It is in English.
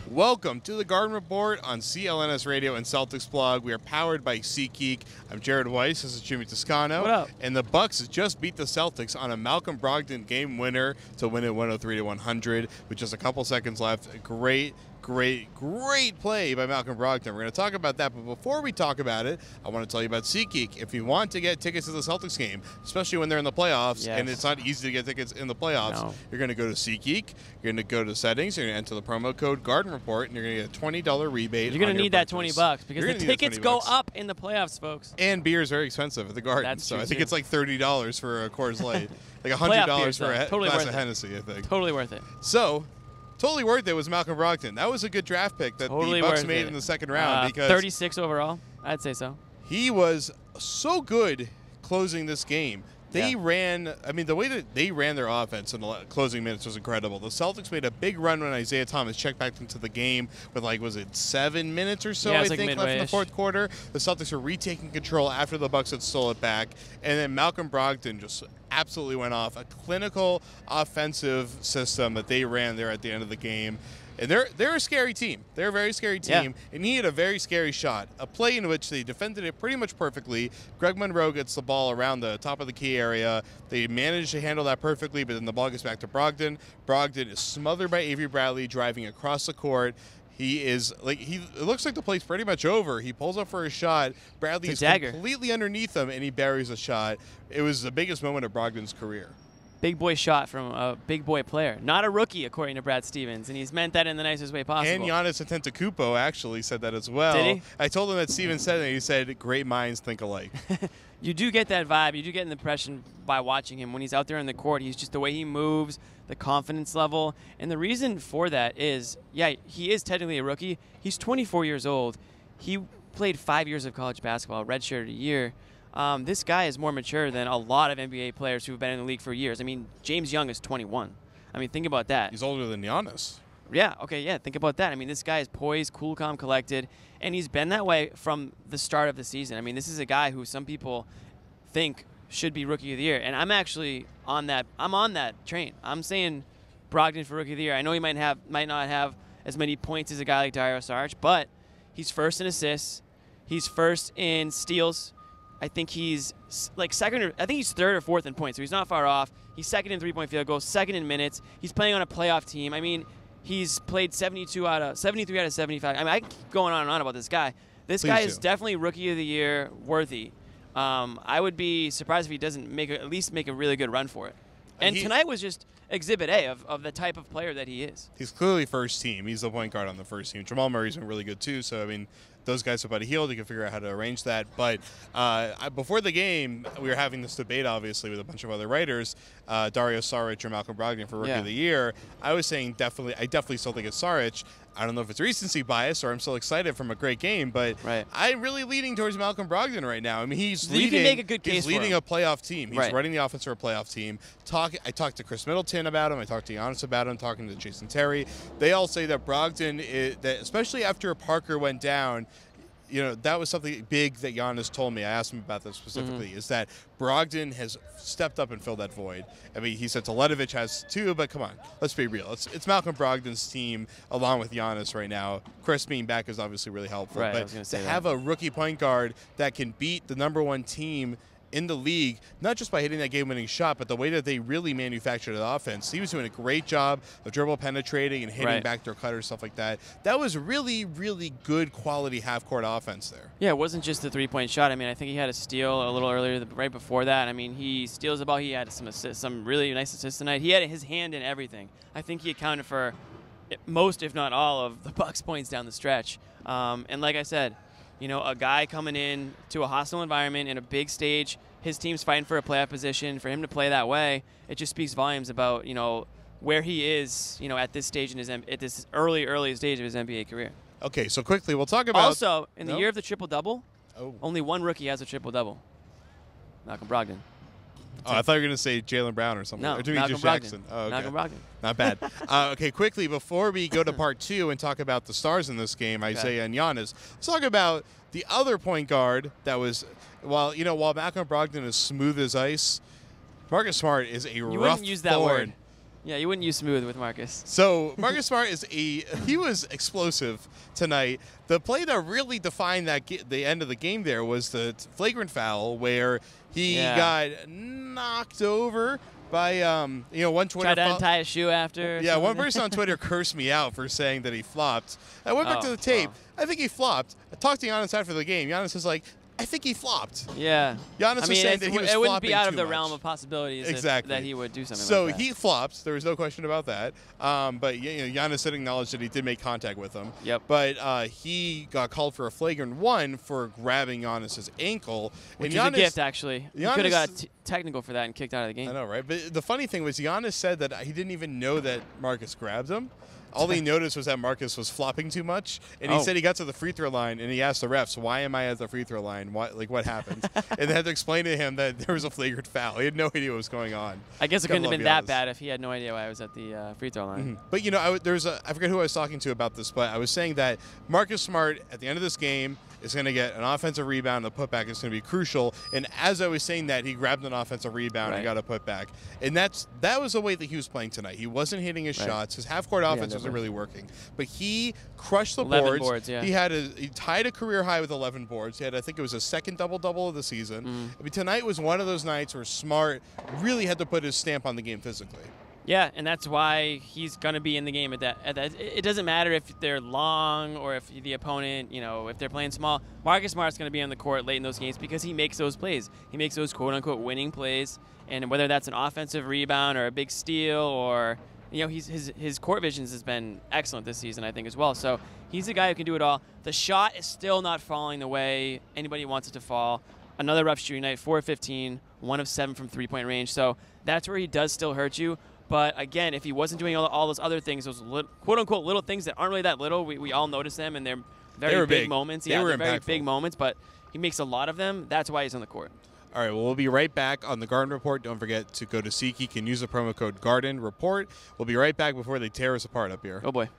Welcome to the Garden Report on CLNS Radio and Celtics Blog. We are powered by SeatGeek. I'm Jared Weiss. This is Jimmy Toscano. What up? And the Bucks just beat the Celtics on a Malcolm Brogdon game winner to win it 103-100 with just a couple seconds left. Great play by Malcolm Brogdon. We're going to talk about that, but before we talk about it, I want to tell you about SeatGeek. If you want to get tickets to the Celtics game, especially when they're in the playoffs, and it's not easy to get tickets in the playoffs, you're going to go to SeatGeek, you're going to go to settings, you're going to enter the promo code Garden Report, and you're going to get a $20 rebate. You're going to need that $20 because the tickets go up in the playoffs, folks. And beer is very expensive at the Garden, That's so true I think too. it's like $30 for a Coors Light, like $100 for a totally glass of Hennessy, I think. Totally worth it. So. Totally worth it was Malcolm Brogdon. That was a good draft pick that the Bucks made in the second round. Because 36 overall, I'd say so. He was so good closing this game. They ran, I mean, the way that they ran their offense in the closing minutes was incredible. The Celtics made a big run when Isaiah Thomas checked back into the game with, like, was it 7 minutes or so, I think, left in the fourth quarter. The Celtics were retaking control after the Bucks had stole it back. And then Malcolm Brogdon just absolutely went off. A clinical offensive system that they ran there at the end of the game. And they're a scary team. They're a very scary team. Yeah. And he had a very scary shot. A play in which they defended it pretty much perfectly. Greg Monroe gets the ball around the top of the key area. They managed to handle that perfectly, but then the ball gets back to Brogdon. Brogdon is smothered by Avery Bradley driving across the court. He is like it looks like the play's pretty much over. He pulls up for a shot. Bradley is completely underneath him, and he buries a shot. It was the biggest moment of Brogdon's career. Big boy shot from a big boy player. Not a rookie, according to Brad Stevens, and he's meant that in the nicest way possible. And Giannis Antetokounmpo actually said that as well. Did he? I told him that Stevens said it. He said, great minds think alike. You do get that vibe. You do get an impression by watching him when he's out there in the court. He's just the way he moves, the confidence level. And the reason for that is, yeah, he is technically a rookie. He's 24 years old. He played 5 years of college basketball, redshirted a year. This guy is more mature than a lot of NBA players who've been in the league for years. I mean, James Young is 21. I mean, think about that. He's older than Giannis. Yeah, okay, yeah, think about that. I mean, this guy is poised, cool, calm, collected, and he's been that way from the start of the season. I mean, this is a guy who some people think should be Rookie of the Year, and I'm actually on that. I'm on that train. I'm saying Brogdon for Rookie of the Year. I know he might not have as many points as a guy like Dario Saric, but he's first in assists. He's first in steals. I think he's like second, I think he's third or fourth in points, so he's not far off. He's second in three-point field goals, second in minutes. He's playing on a playoff team. I mean, he's played 73 out of 75. I mean, I can keep going on and on about this guy. This guy is definitely Rookie of the Year worthy. I would be surprised if he doesn't at least make a really good run for it. And tonight was just exhibit A of the type of player that he is. He's clearly first team. He's the point guard on the first team. Jamal Murray's been really good too, so I mean, those guys are about to heal. You can figure out how to arrange that. But before the game, we were having this debate, obviously, with a bunch of other writers, Dario Saric or Malcolm Brogdon for Rookie of the Year. I was saying I definitely still think it's Saric. I don't know if it's recency bias or I'm still excited from a great game, but I'm really leaning towards Malcolm Brogdon right now. I mean, he's leading a playoff team. He's running the offense for a playoff team. I talked to Chris Middleton about him. I talked to Giannis about him, talking to Jason Terry. They all say that Brogdon, especially after Parker went down, you know, that was something big that Giannis told me. I asked him about this specifically, is that Brogdon has stepped up and filled that void. I mean, he said Teletovic has too, but come on, let's be real. It's Malcolm Brogdon's team along with Giannis right now. Chris being back is obviously really helpful. But to have a rookie point guard that can beat the #1 team in the league, not just by hitting that game-winning shot, but the way that they really manufactured the offense. He was doing a great job of dribble penetrating and hitting backdoor cutters, stuff like that. That was really, really good quality half-court offense there. Yeah, it wasn't just the three-point shot. I mean, I think he had a steal a little earlier, right before that. I mean, he steals the ball. He had some assists, some really nice assists tonight. He had his hand in everything. I think he accounted for most, if not all, of the Bucks' points down the stretch. And like I said, you know, a guy coming in to a hostile environment in a big stage, his team's fighting for a playoff position. For him to play that way, it just speaks volumes about, you know, where he is, you know, at this stage in at this early stage of his NBA career. Okay, so quickly we'll talk about. Also, in the year of the triple-double, only one rookie has a triple-double. Malcolm Brogdon. Oh, I thought you were going to say Jaylen Brown or something. No, or Malcolm Brogdon. Jackson. Oh, okay. Malcolm Brogdon. Not bad. Okay, quickly, before we go to part 2 and talk about the stars in this game, Isaiah and Giannis, let's talk about the other point guard that was, while Malcolm Brogdon is smooth as ice, Marcus Smart is a rough wouldn't use that thorn. word. Yeah, you wouldn't use smooth with Marcus. So Marcus Smart he was explosive tonight. The play that really defined the end of the game there was the flagrant foul where he got knocked over by one Twitter. Tried to untie his shoe after. Yeah, one person on Twitter cursed me out for saying that he flopped. I went back to the tape. Wow. I think he flopped. I talked to Giannis after the game. Giannis was like, I think he flopped. Yeah. Giannis was saying that he was flopping. It wouldn't be out of too the much. realm of possibilities that he would do something so like that. he flopped. There was no question about that. But Giannis did acknowledge that he did make contact with him. Yep. But he got called for a flagrant one for grabbing Giannis's ankle. Which is a gift, actually. He could have got technical for that and kicked out of the game. I know, right? But the funny thing was Giannis said that he didn't even know that Marcus grabbed him. All he noticed was that Marcus was flopping too much, and he said he got to the free throw line, and he asked the refs, "Why am I at the free throw line? What happened?" And they had to explain to him that there was a flagrant foul. He had no idea what was going on. I guess it couldn't have been that bad if he had no idea why I was at the free throw line. But I forget who I was talking to about this, but I was saying that Marcus Smart at the end of this game is going to get an offensive rebound. The putback is going to be crucial. And as I was saying that, he grabbed an offensive rebound and got a putback. And that was the way that he was playing tonight. He wasn't hitting his shots. His half-court offense wasn't really working. But he crushed the 11 boards. Yeah. He tied a career high with 11 boards. He had, I think it was his second double-double of the season. I mean, tonight was one of those nights where Smart really had to put his stamp on the game physically. Yeah, and that's why he's going to be in the game at that. It doesn't matter if they're long or if the opponent, if they're playing small. Marcus Smart's going to be on the court late in those games because he makes those plays. He makes those quote-unquote winning plays, and whether that's an offensive rebound or a big steal or, his court vision has been excellent this season, I think, as well. So he's a guy who can do it all. The shot is still not falling the way anybody wants it to fall. Another rough shooting night, 4 of 15, 1 of 7 from three-point range. So that's where he does still hurt you. But again, if he wasn't doing all those other things, those quote-unquote little things that aren't really that little, we all notice them, and they're very big moments. They were very big moments, but he makes a lot of them. That's why he's on the court. All right, well, we'll be right back on the Garden Report. Don't forget to go to SeatGeek and use the promo code GARDEN REPORT. We'll be right back before they tear us apart up here. Oh, boy.